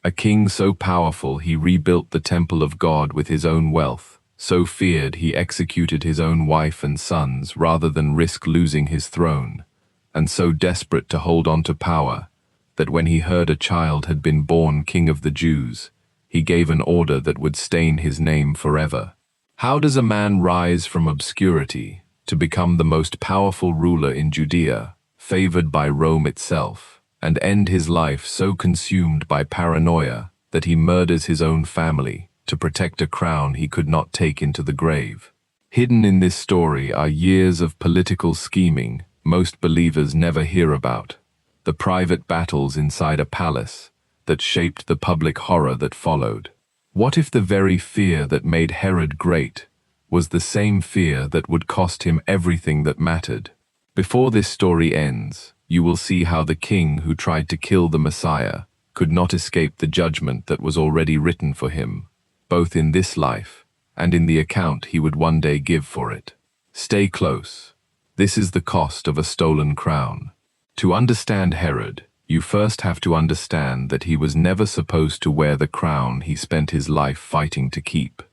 A king so powerful he rebuilt the temple of God with his own wealth, so feared he executed his own wife and sons rather than risk losing his throne, and so desperate to hold on to power that when he heard a child had been born king of the Jews, he gave an order that would stain his name forever. How does a man rise from obscurity to become the most powerful ruler in Judea, favored by Rome itself, and end his life so consumed by paranoia that he murders his own family to protect a crown he could not take into the grave? Hidden in this story are years of political scheming most believers never hear about, the private battles inside a palace that shaped the public horror that followed. What if the very fear that made Herod great was the same fear that would cost him everything that mattered? Before this story ends, you will see how the king who tried to kill the Messiah could not escape the judgment that was already written for him, both in this life and in the account he would one day give for it. Stay close. This is the cost of a stolen crown. To understand Herod, you first have to understand that he was never supposed to wear the crown he spent his life fighting to keep.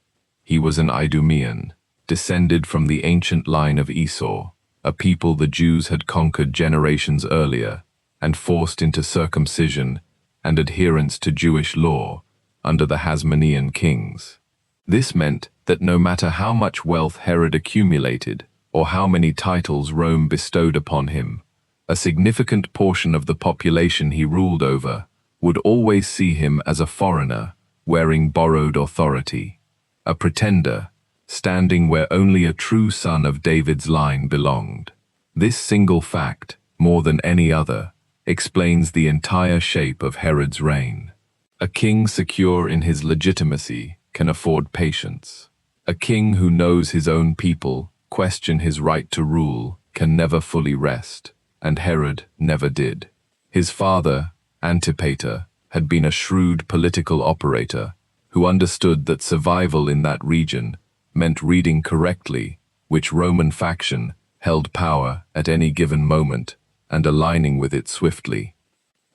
He was an Idumean, descended from the ancient line of Esau, a people the Jews had conquered generations earlier and forced into circumcision and adherence to Jewish law under the Hasmonean kings. This meant that no matter how much wealth Herod accumulated or how many titles Rome bestowed upon him, a significant portion of the population he ruled over would always see him as a foreigner wearing borrowed authority, a pretender standing where only a true son of David's line belonged. This single fact, more than any other, explains the entire shape of Herod's reign. A king secure in his legitimacy can afford patience. A king who knows his own people question his right to rule can never fully rest, and Herod never did. His father, Antipater, had been a shrewd political operator who understood that survival in that region meant reading correctly which Roman faction held power at any given moment and aligning with it swiftly.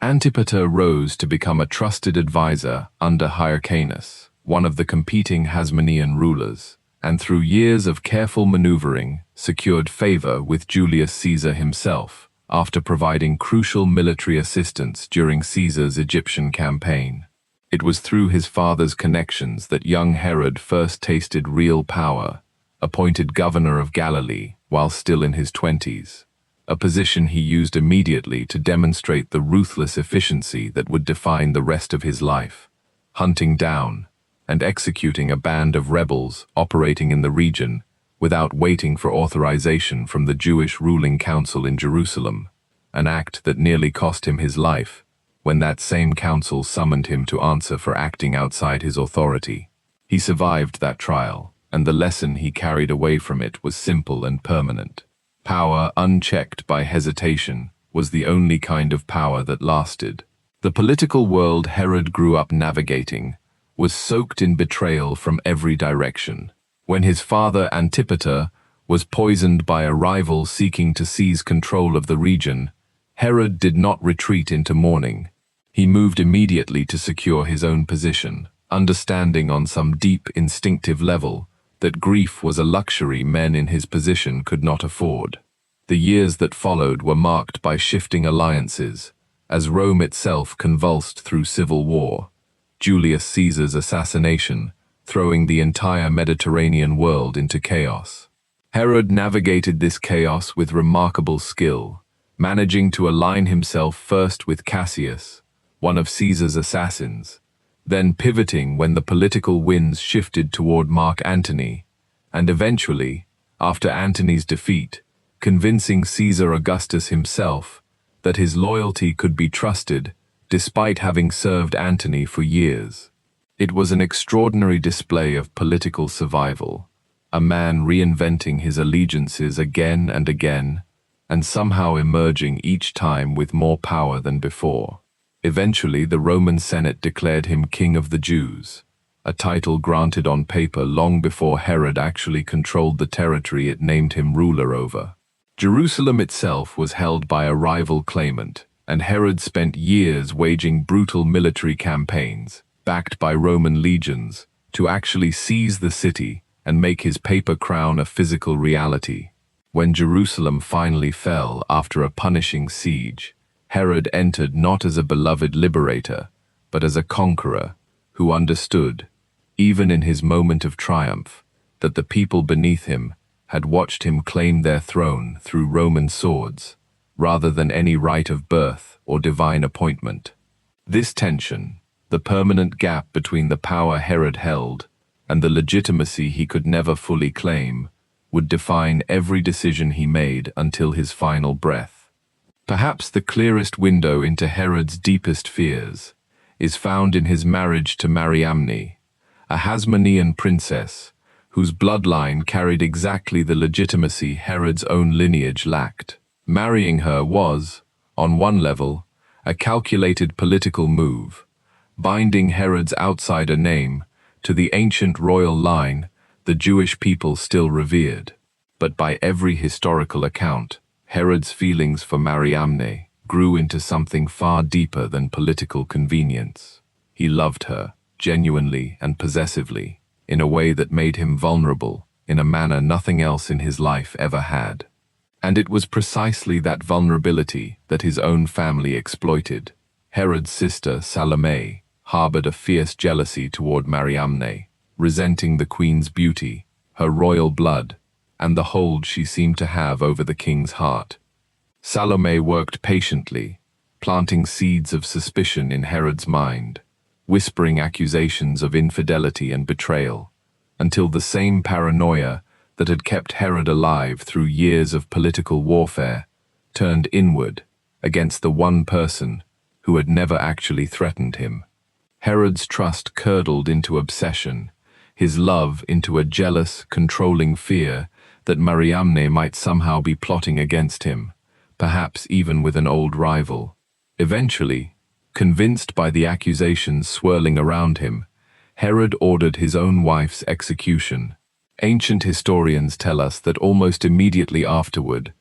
Antipater rose to become a trusted advisor under Hyrcanus, one of the competing Hasmonean rulers, and through years of careful maneuvering secured favor with Julius Caesar himself after providing crucial military assistance during Caesar's Egyptian campaign. It was through his father's connections that young Herod first tasted real power, appointed governor of Galilee while still in his 20s, a position he used immediately to demonstrate the ruthless efficiency that would define the rest of his life, hunting down and executing a band of rebels operating in the region without waiting for authorization from the Jewish ruling council in Jerusalem, an act that nearly cost him his life when that same council summoned him to answer for acting outside his authority. He survived that trial, and the lesson he carried away from it was simple and permanent. Power unchecked by hesitation was the only kind of power that lasted. The political world Herod grew up navigating was soaked in betrayal from every direction. When his father Antipater was poisoned by a rival seeking to seize control of the region, Herod did not retreat into mourning. He moved immediately to secure his own position, understanding on some deep instinctive level that grief was a luxury men in his position could not afford. The years that followed were marked by shifting alliances, as Rome itself convulsed through civil war, Julius Caesar's assassination throwing the entire Mediterranean world into chaos. Herod navigated this chaos with remarkable skill, managing to align himself first with Cassius, one of Caesar's assassins, then pivoting when the political winds shifted toward Mark Antony, and eventually, after Antony's defeat, convincing Caesar Augustus himself that his loyalty could be trusted despite having served Antony for years. It was an extraordinary display of political survival, a man reinventing his allegiances again and again, and somehow emerging each time with more power than before. Eventually, the Roman Senate declared him King of the Jews, a title granted on paper long before Herod actually controlled the territory it named him ruler over. Jerusalem itself was held by a rival claimant, and Herod spent years waging brutal military campaigns, backed by Roman legions, to actually seize the city and make his paper crown a physical reality. When Jerusalem finally fell after a punishing siege, Herod entered not as a beloved liberator, but as a conqueror who understood, even in his moment of triumph, that the people beneath him had watched him claim their throne through Roman swords, rather than any right of birth or divine appointment. This tension, the permanent gap between the power Herod held and the legitimacy he could never fully claim, would define every decision he made until his final breath. Perhaps the clearest window into Herod's deepest fears is found in his marriage to Mariamne, a Hasmonean princess whose bloodline carried exactly the legitimacy Herod's own lineage lacked. Marrying her was, on one level, a calculated political move, binding Herod's outsider name to the ancient royal line the Jewish people still revered. But by every historical account, Herod's feelings for Mariamne grew into something far deeper than political convenience. He loved her, genuinely and possessively, in a way that made him vulnerable, in a manner nothing else in his life ever had. And it was precisely that vulnerability that his own family exploited. Herod's sister, Salome, harbored a fierce jealousy toward Mariamne, resenting the queen's beauty, her royal blood, and the hold she seemed to have over the king's heart. Salome worked patiently, planting seeds of suspicion in Herod's mind, whispering accusations of infidelity and betrayal, until the same paranoia that had kept Herod alive through years of political warfare turned inward against the one person who had never actually threatened him. Herod's trust curdled into obsession, his love into a jealous, controlling fear that Mariamne might somehow be plotting against him, perhaps even with an old rival. Eventually, convinced by the accusations swirling around him, Herod ordered his own wife's execution. Ancient historians tell us that almost immediately afterward,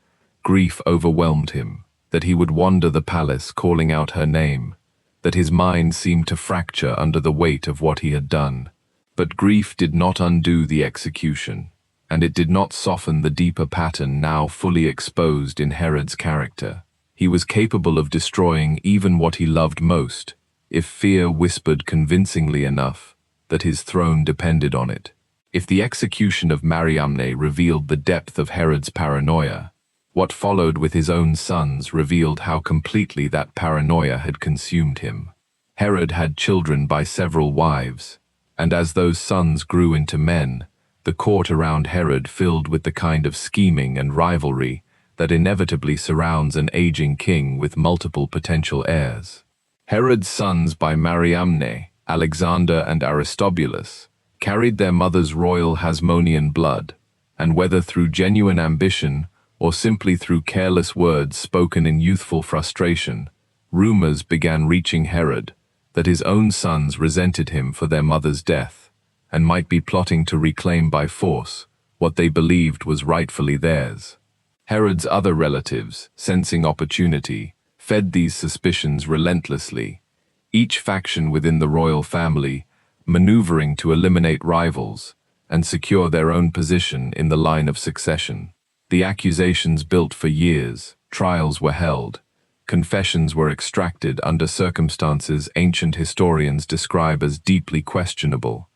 grief overwhelmed him, that he would wander the palace calling out her name, that his mind seemed to fracture under the weight of what he had done. But grief did not undo the execution, and it did not soften the deeper pattern now fully exposed in Herod's character. He was capable of destroying even what he loved most, if fear whispered convincingly enough that his throne depended on it. If the execution of Mariamne revealed the depth of Herod's paranoia, what followed with his own sons revealed how completely that paranoia had consumed him. Herod had children by several wives, and as those sons grew into men, the court around Herod filled with the kind of scheming and rivalry that inevitably surrounds an aging king with multiple potential heirs. Herod's sons by Mariamne, Alexander and Aristobulus, carried their mother's royal Hasmonean blood, and whether through genuine ambition or simply through careless words spoken in youthful frustration, rumors began reaching Herod that his own sons resented him for their mother's death, and might be plotting to reclaim by force what they believed was rightfully theirs. Herod's other relatives, sensing opportunity, fed these suspicions relentlessly, each faction within the royal family maneuvering to eliminate rivals and secure their own position in the line of succession. The accusations built for years, trials were held, confessions were extracted under circumstances ancient historians describe as deeply questionable,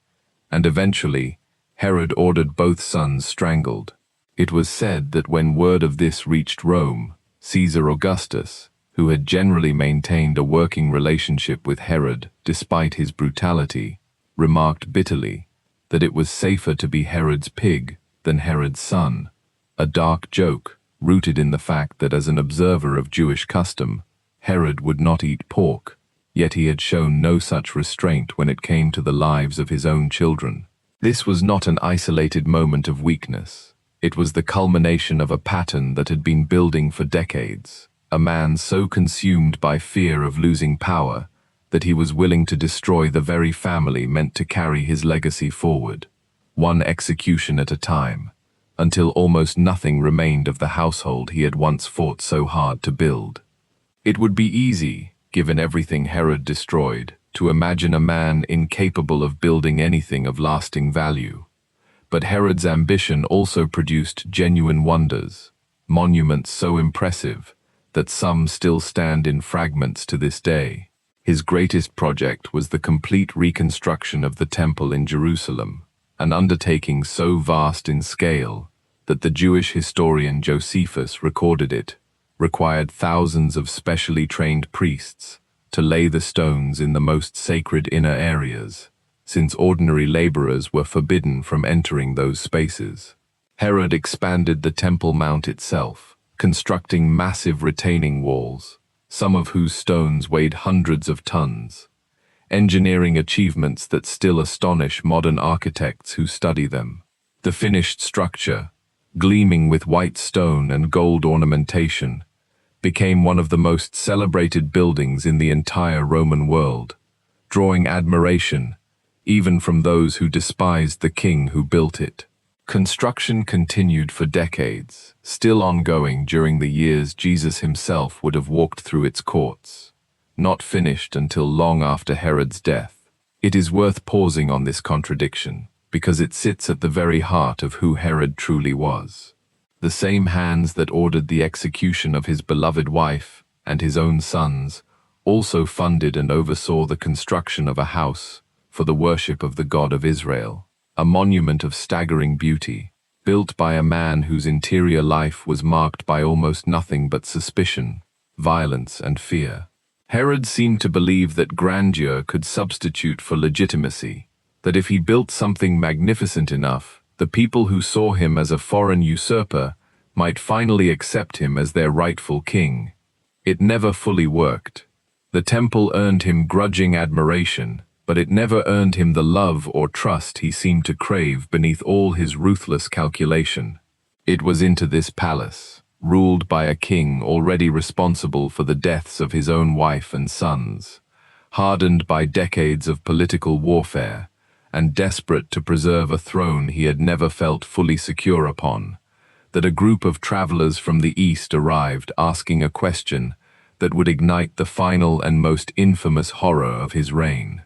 and eventually, Herod ordered both sons strangled. It was said that when word of this reached Rome, Caesar Augustus, who had generally maintained a working relationship with Herod despite his brutality, remarked bitterly that it was safer to be Herod's pig than Herod's son, a dark joke rooted in the fact that as an observer of Jewish custom, Herod would not eat pork, yet he had shown no such restraint when it came to the lives of his own children. This was not an isolated moment of weakness. It was the culmination of a pattern that had been building for decades, a man so consumed by fear of losing power that he was willing to destroy the very family meant to carry his legacy forward, one execution at a time, until almost nothing remained of the household he had once fought so hard to build. It would be easy, given everything Herod destroyed, to imagine a man incapable of building anything of lasting value. But Herod's ambition also produced genuine wonders, monuments so impressive that some still stand in fragments to this day. His greatest project was the complete reconstruction of the temple in Jerusalem, an undertaking so vast in scale that the Jewish historian Josephus recorded it required thousands of specially trained priests to lay the stones in the most sacred inner areas, since ordinary laborers were forbidden from entering those spaces. Herod expanded the Temple Mount itself, constructing massive retaining walls, some of whose stones weighed hundreds of tons, engineering achievements that still astonish modern architects who study them. The finished structure, gleaming with white stone and gold ornamentation, became one of the most celebrated buildings in the entire Roman world, drawing admiration even from those who despised the king who built it. Construction continued for decades, still ongoing during the years Jesus himself would have walked through its courts, not finished until long after Herod's death. It is worth pausing on this contradiction, because it sits at the very heart of who Herod truly was. The same hands that ordered the execution of his beloved wife and his own sons also funded and oversaw the construction of a house for the worship of the God of Israel, a monument of staggering beauty, built by a man whose interior life was marked by almost nothing but suspicion, violence, and fear. Herod seemed to believe that grandeur could substitute for legitimacy, that if he built something magnificent enough, the people who saw him as a foreign usurper might finally accept him as their rightful king. It never fully worked. The temple earned him grudging admiration, but it never earned him the love or trust he seemed to crave beneath all his ruthless calculation. It was into this palace, ruled by a king already responsible for the deaths of his own wife and sons, hardened by decades of political warfare, and desperate to preserve a throne he had never felt fully secure upon, that a group of travelers from the East arrived asking a question that would ignite the final and most infamous horror of his reign.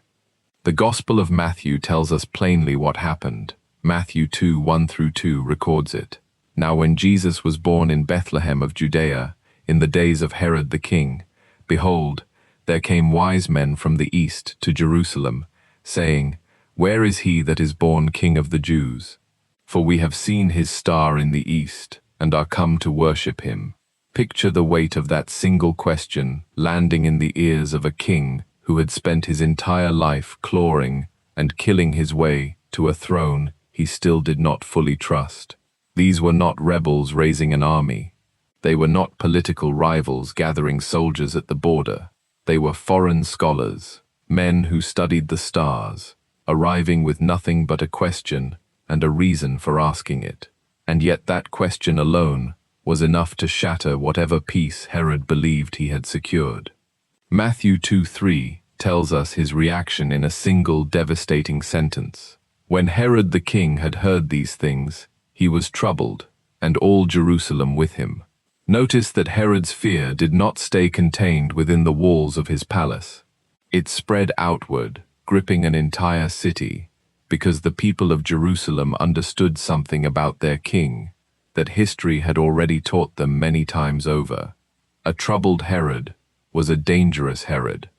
The Gospel of Matthew tells us plainly what happened. Matthew 2:1-2 records it. Now when Jesus was born in Bethlehem of Judea, in the days of Herod the king, behold, there came wise men from the east to Jerusalem, saying, Where is he that is born King of the Jews? For we have seen his star in the east, and are come to worship him. Picture the weight of that single question landing in the ears of a king who had spent his entire life clawing and killing his way to a throne he still did not fully trust. These were not rebels raising an army. They were not political rivals gathering soldiers at the border. They were foreign scholars, men who studied the stars, arriving with nothing but a question and a reason for asking it. And yet that question alone was enough to shatter whatever peace Herod believed he had secured. Matthew 2:3 tells us his reaction in a single devastating sentence. When Herod the king had heard these things, he was troubled, and all Jerusalem with him. Notice that Herod's fear did not stay contained within the walls of his palace. It spread outward, gripping an entire city, because the people of Jerusalem understood something about their king that history had already taught them many times over. A troubled Herod was a dangerous Herod,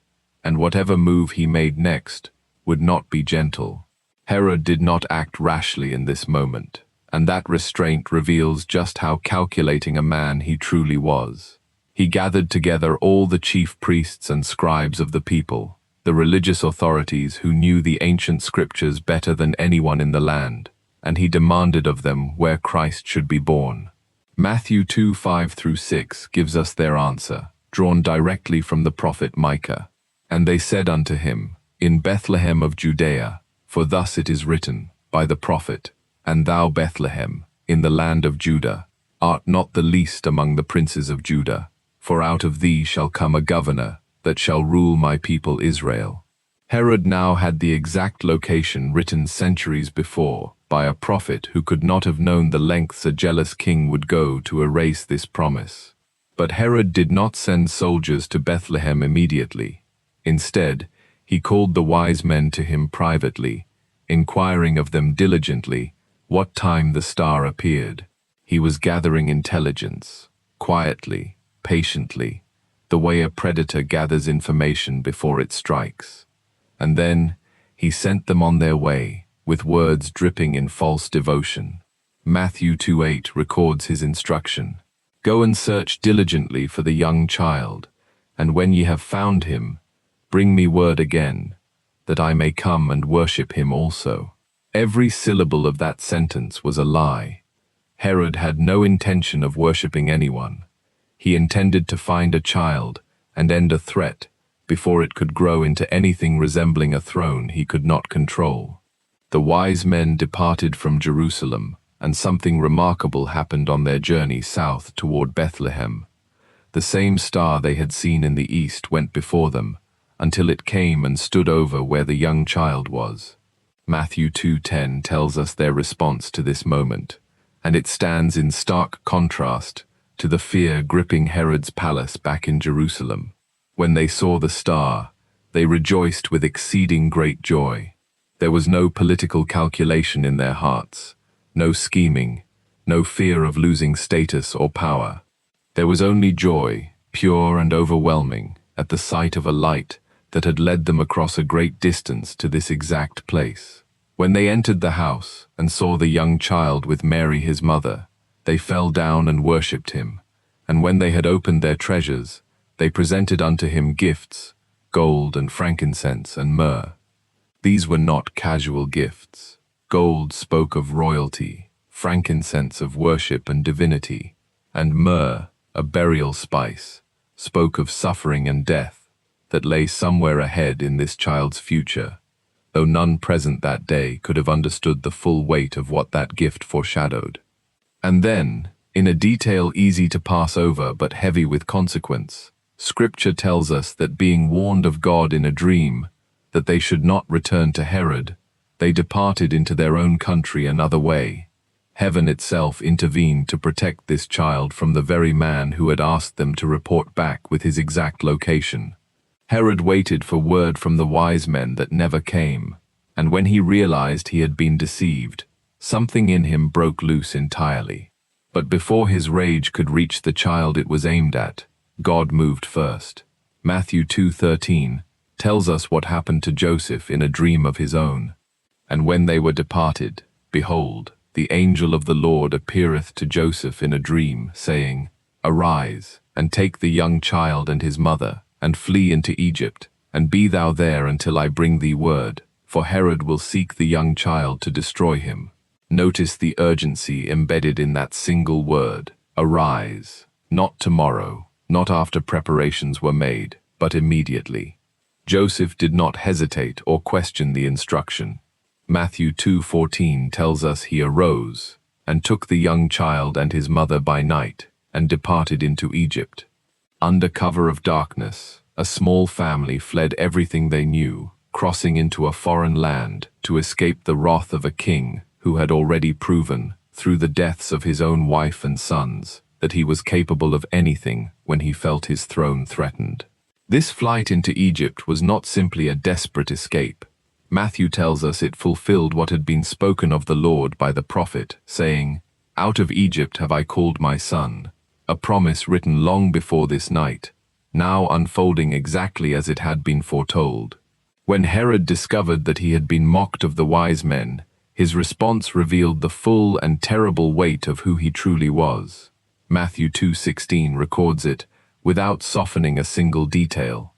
and whatever move he made next would not be gentle. Herod did not act rashly in this moment, and that restraint reveals just how calculating a man he truly was. He gathered together all the chief priests and scribes of the people, the religious authorities who knew the ancient scriptures better than anyone in the land, and he demanded of them where Christ should be born. Matthew 2:5-6 gives us their answer, drawn directly from the prophet Micah. And they said unto him, In Bethlehem of Judea, for thus it is written by the prophet, And thou, Bethlehem, in the land of Judah, art not the least among the princes of Judah, for out of thee shall come a governor that shall rule my people Israel. Herod now had the exact location written centuries before by a prophet who could not have known the lengths a jealous king would go to erase this promise. But Herod did not send soldiers to Bethlehem immediately. Instead, he called the wise men to him privately, inquiring of them diligently what time the star appeared. He was gathering intelligence, quietly, patiently, the way a predator gathers information before it strikes. And then he sent them on their way, with words dripping in false devotion. Matthew 2:8 records his instruction. Go and search diligently for the young child, and when ye have found him, bring me word again, that I may come and worship him also. Every syllable of that sentence was a lie. Herod had no intention of worshipping anyone. He intended to find a child and end a threat before it could grow into anything resembling a throne he could not control. The wise men departed from Jerusalem, and something remarkable happened on their journey south toward Bethlehem. The same star they had seen in the east went before them, until it came and stood over where the young child was. Matthew 2:10 tells us their response to this moment, and it stands in stark contrast to the fear gripping Herod's palace back in Jerusalem. When they saw the star, they rejoiced with exceeding great joy. There was no political calculation in their hearts, no scheming, no fear of losing status or power. There was only joy, pure and overwhelming, at the sight of a light that had led them across a great distance to this exact place. When they entered the house and saw the young child with Mary his mother, they fell down and worshipped him, and when they had opened their treasures, they presented unto him gifts, gold and frankincense and myrrh. These were not casual gifts. Gold spoke of royalty, frankincense of worship and divinity, and myrrh, a burial spice, spoke of suffering and death that lay somewhere ahead in this child's future, though none present that day could have understood the full weight of what that gift foreshadowed. And then, in a detail easy to pass over but heavy with consequence, Scripture tells us that being warned of God in a dream that they should not return to Herod, they departed into their own country another way. Heaven itself intervened to protect this child from the very man who had asked them to report back with his exact location. Herod waited for word from the wise men that never came, and when he realized he had been deceived, something in him broke loose entirely. But before his rage could reach the child it was aimed at, God moved first. Matthew 2:13 tells us what happened to Joseph in a dream of his own. And when they were departed, behold, the angel of the Lord appeareth to Joseph in a dream, saying, Arise, and take the young child and his mother, and flee into Egypt, and be thou there until I bring thee word, for Herod will seek the young child to destroy him. Notice the urgency embedded in that single word, arise, not tomorrow, not after preparations were made, but immediately. Joseph did not hesitate or question the instruction. Matthew 2:14 tells us he arose, and took the young child and his mother by night, and departed into Egypt. Under cover of darkness, a small family fled everything they knew, crossing into a foreign land to escape the wrath of a king who had already proven, through the deaths of his own wife and sons, that he was capable of anything when he felt his throne threatened. This flight into Egypt was not simply a desperate escape. Matthew tells us it fulfilled what had been spoken of the Lord by the prophet, saying, Out of Egypt have I called my son, a promise written long before this night, now unfolding exactly as it had been foretold. When Herod discovered that he had been mocked of the wise men, his response revealed the full and terrible weight of who he truly was. Matthew 2:16 records it, without softening a single detail.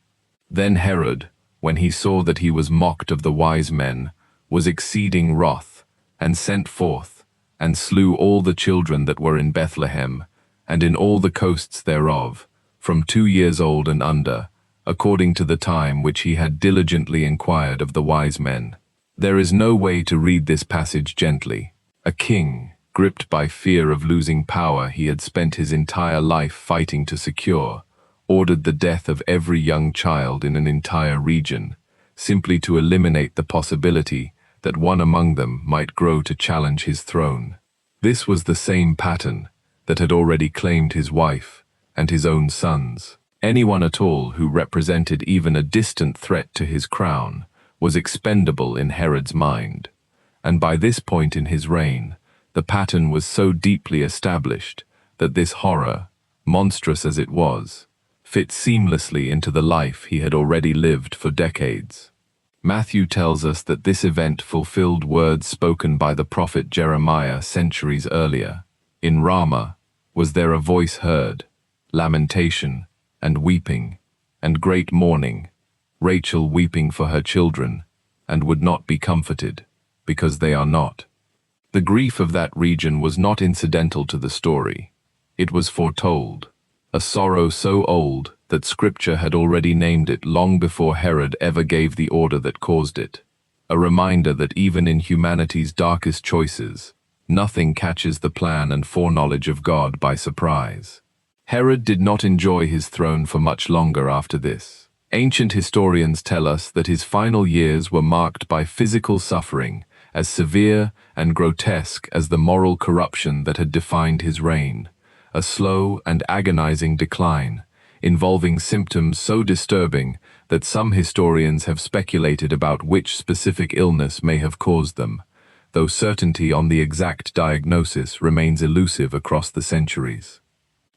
Then Herod, when he saw that he was mocked of the wise men, was exceeding wroth, and sent forth, and slew all the children that were in Bethlehem, and in all the coasts thereof, from 2 years old and under, according to the time which he had diligently inquired of the wise men. There is no way to read this passage gently. A king, gripped by fear of losing power he had spent his entire life fighting to secure, ordered the death of every young child in an entire region, simply to eliminate the possibility that one among them might grow to challenge his throne. This was the same pattern that had already claimed his wife and his own sons. Anyone at all who represented even a distant threat to his crown was expendable in Herod's mind. And by this point in his reign, the pattern was so deeply established that this horror, monstrous as it was, fit seamlessly into the life he had already lived for decades. Matthew tells us that this event fulfilled words spoken by the prophet Jeremiah centuries earlier. In Ramah was there a voice heard, lamentation and weeping, and great mourning, Rachel weeping for her children, and would not be comforted, because they are not. The grief of that region was not incidental to the story. It was foretold, a sorrow so old that Scripture had already named it long before Herod ever gave the order that caused it, a reminder that even in humanity's darkest choices, nothing catches the plan and foreknowledge of God by surprise. Herod did not enjoy his throne for much longer after this. Ancient historians tell us that his final years were marked by physical suffering, as severe and grotesque as the moral corruption that had defined his reign, a slow and agonizing decline, involving symptoms so disturbing that some historians have speculated about which specific illness may have caused them, though certainty on the exact diagnosis remains elusive across the centuries.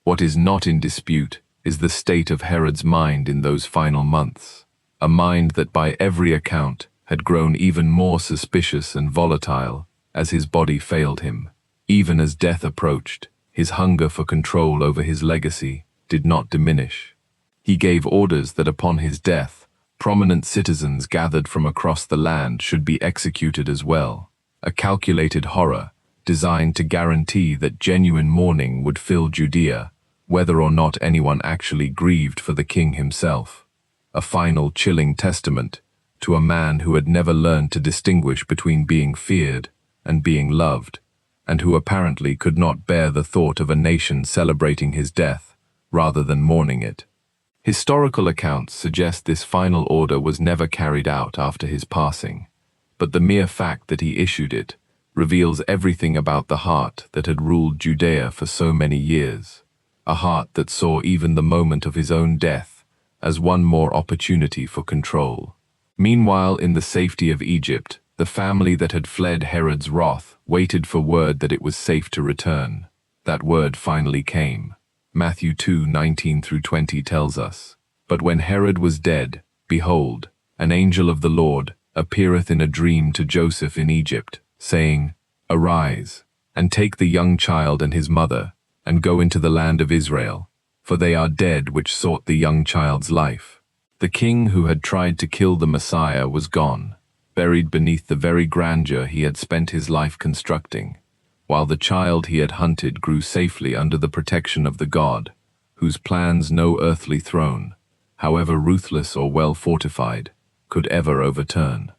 What is not in dispute is the state of Herod's mind in those final months, a mind that by every account had grown even more suspicious and volatile as his body failed him. Even as death approached, his hunger for control over his legacy did not diminish. He gave orders that upon his death, prominent citizens gathered from across the land should be executed as well, a calculated horror designed to guarantee that genuine mourning would fill Judea, whether or not anyone actually grieved for the king himself, a final chilling testament to a man who had never learned to distinguish between being feared and being loved, and who apparently could not bear the thought of a nation celebrating his death rather than mourning it. Historical accounts suggest this final order was never carried out after his passing, but the mere fact that he issued it reveals everything about the heart that had ruled Judea for so many years, a heart that saw even the moment of his own death as one more opportunity for control. Meanwhile, in the safety of Egypt, the family that had fled Herod's wrath waited for word that it was safe to return. That word finally came. Matthew 2:19-20 tells us, "But when Herod was dead, behold, an angel of the Lord appeareth in a dream to Joseph in Egypt, saying, Arise, and take the young child and his mother, and go into the land of Israel, for they are dead which sought the young child's life." The king who had tried to kill the Messiah was gone, buried beneath the very grandeur he had spent his life constructing, while the child he had hunted grew safely under the protection of the God, whose plans no earthly throne, however ruthless or well fortified, could ever overturn.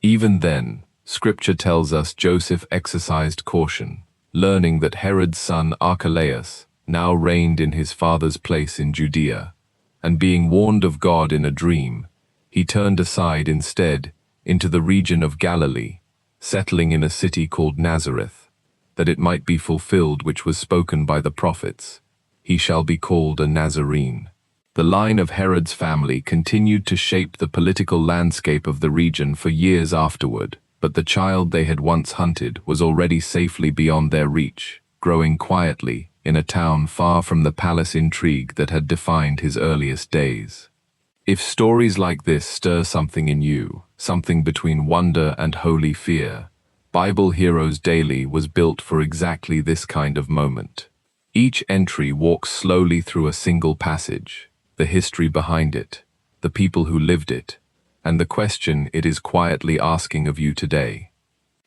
Even then, Scripture tells us Joseph exercised caution, learning that Herod's son Archelaus now reigned in his father's place in Judea, and being warned of God in a dream, he turned aside instead into the region of Galilee, settling in a city called Nazareth, that it might be fulfilled which was spoken by the prophets, "He shall be called a Nazarene." The line of Herod's family continued to shape the political landscape of the region for years afterward, but the child they had once hunted was already safely beyond their reach, growing quietly in a town far from the palace intrigue that had defined his earliest days. If stories like this stir something in you, something between wonder and holy fear, Bible Heroes Daily was built for exactly this kind of moment. Each entry walks slowly through a single passage, the history behind it, the people who lived it, and the question it is quietly asking of you today.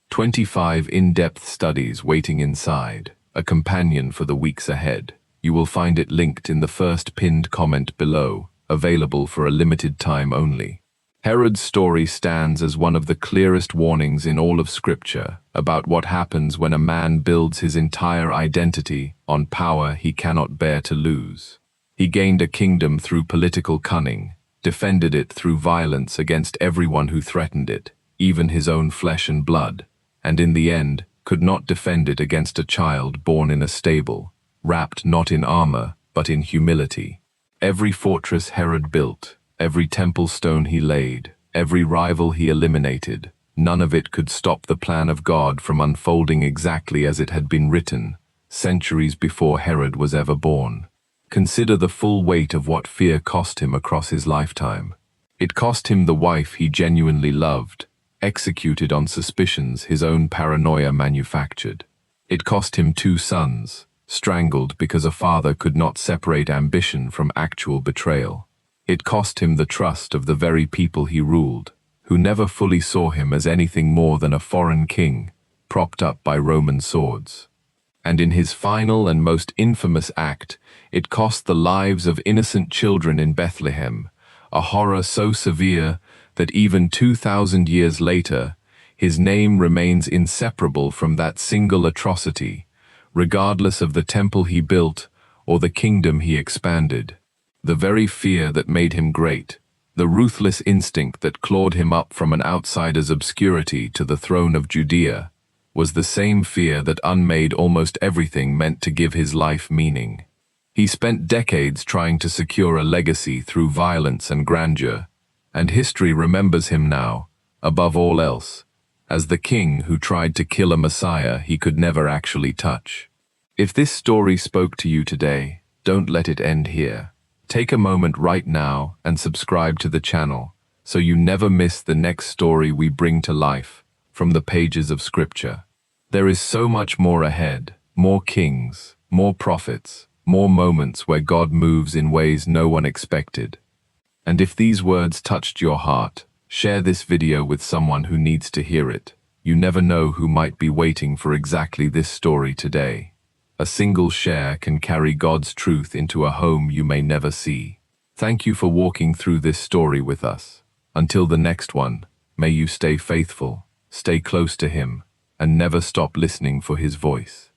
25 in-depth studies waiting inside, a companion for the weeks ahead. You will find it linked in the first pinned comment below, available for a limited time only. Herod's story stands as one of the clearest warnings in all of Scripture about what happens when a man builds his entire identity on power he cannot bear to lose. He gained a kingdom through political cunning, defended it through violence against everyone who threatened it, even his own flesh and blood, and in the end could not defend it against a child born in a stable, wrapped not in armor, but in humility. Every fortress Herod built, every temple stone he laid, every rival he eliminated, none of it could stop the plan of God from unfolding exactly as it had been written, centuries before Herod was ever born. Consider the full weight of what fear cost him across his lifetime. It cost him the wife he genuinely loved, executed on suspicions his own paranoia manufactured. It cost him 2 sons, strangled because a father could not separate ambition from actual betrayal. It cost him the trust of the very people he ruled, who never fully saw him as anything more than a foreign king, propped up by Roman swords. And in his final and most infamous act, it cost the lives of innocent children in Bethlehem, a horror so severe that even 2,000 years later, his name remains inseparable from that single atrocity, regardless of the temple he built or the kingdom he expanded. The very fear that made him great, the ruthless instinct that clawed him up from an outsider's obscurity to the throne of Judea, was the same fear that unmade almost everything meant to give his life meaning. He spent decades trying to secure a legacy through violence and grandeur, and history remembers him now, above all else, as the king who tried to kill a Messiah he could never actually touch. If this story spoke to you today, don't let it end here. Take a moment right now and subscribe to the channel so you never miss the next story we bring to life from the pages of Scripture. There is so much more ahead, more kings, more prophets, more moments where God moves in ways no one expected. And if these words touched your heart, share this video with someone who needs to hear it. You never know who might be waiting for exactly this story today. A single share can carry God's truth into a home you may never see. Thank you for walking through this story with us. Until the next one, may you stay faithful, stay close to Him, and never stop listening for His voice.